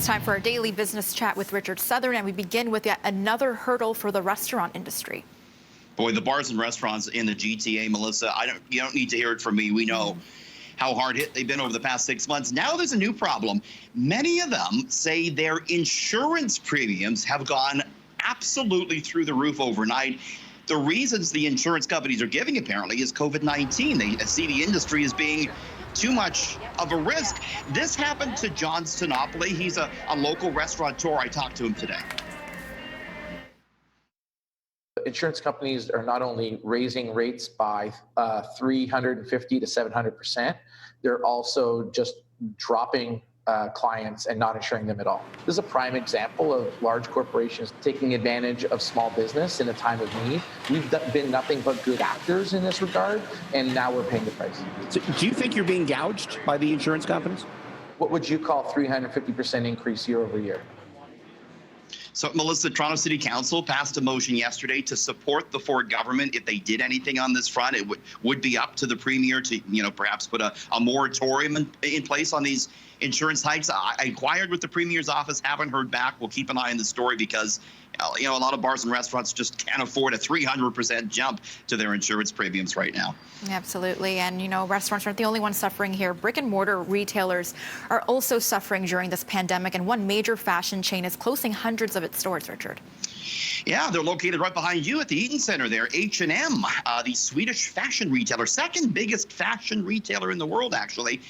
It's time for our daily business chat with Richard Southern, and we begin with yet another hurdle for the restaurant industry. Boy, the bars and restaurants in the GTA, Melissa, you don't need to hear it from me. We know how hard hit they've been over the past 6 months. Now there's a new problem. Many of them say their insurance premiums have gone absolutely through the roof overnight. The reasons the insurance companies are giving, apparently, is COVID-19. They see the industry as being too much of a risk. This happened to John Stinopoli. He's a local restaurateur. I talked to him today. Insurance companies are not only raising rates by 350 to 700%, they're also just dropping clients and not insuring them at all. This is a prime example of large corporations taking advantage of small business in a time of need. We've been nothing but good actors in this regard, and now we're paying the price. So do you think you're being gouged by the insurance companies? What would you call 350% increase year over year? So, Melissa, Toronto City Council passed a motion yesterday to support the Ford government. If they did anything on this front, it would be up to the Premier to, perhaps put a moratorium in place on these insurance hikes. I inquired with the Premier's office, haven't heard back. We'll keep an eye on the story because, a lot of bars and restaurants just can't afford a 300% jump to their insurance premiums right now. Absolutely. And, restaurants aren't the only ones suffering here. Brick and mortar retailers are also suffering during this pandemic. And one major fashion chain is closing hundreds of its stores, Richard. Yeah, they're located right behind you at the Eaton Centre there. H&M, the Swedish fashion retailer, second biggest fashion retailer in the world, actually.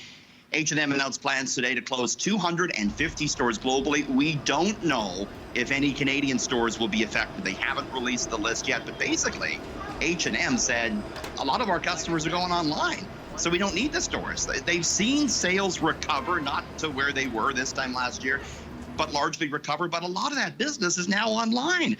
H&M announced plans today to close 250 stores globally. We don't know if any Canadian stores will be affected. They haven't released the list yet, but basically, H&M said a lot of our customers are going online, so we don't need the stores. They've seen sales recover, not to where they were this time last year, but largely recover. But a lot of that business is now online.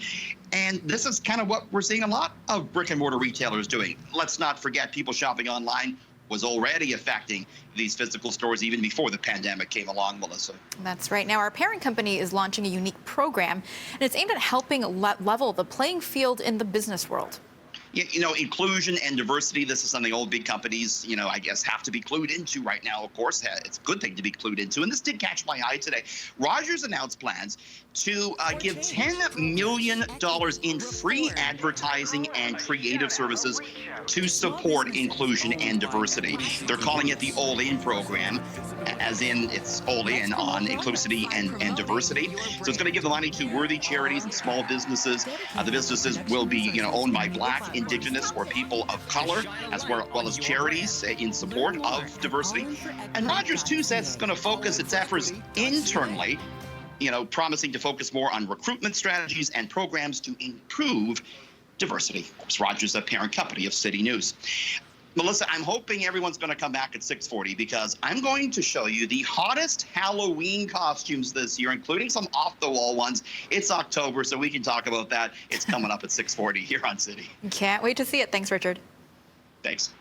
And this is kind of what we're seeing a lot of brick and mortar retailers doing. Let's not forget, people shopping online was already affecting these physical stores even before the pandemic came along, Melissa. That's right. Now, our parent company is launching a unique program, and it's aimed at helping level the playing field in the business world. Inclusion and diversity, this is something all big companies, I guess, have to be clued into right now, of course. It's a good thing to be clued into. And this did catch my eye today. Rogers announced plans to give $10 million in free advertising and creative services to support inclusion and diversity. They're calling it the All In program, as in it's all in on inclusivity and diversity. So it's going to give the money to worthy charities and small businesses. The businesses will be, owned by Black, Indigenous, or people of color, as well as charities in support of diversity. And Rogers, too, says it's going to focus its efforts internally, promising to focus more on recruitment strategies and programs to improve diversity. Rogers is a parent company of CityNews. Melissa, I'm hoping everyone's going to come back at 6:40 because I'm going to show you the hottest Halloween costumes this year, including some off-the-wall ones. It's October, so we can talk about that. It's coming up at 6:40 here on City. Can't wait to see it. Thanks, Richard. Thanks.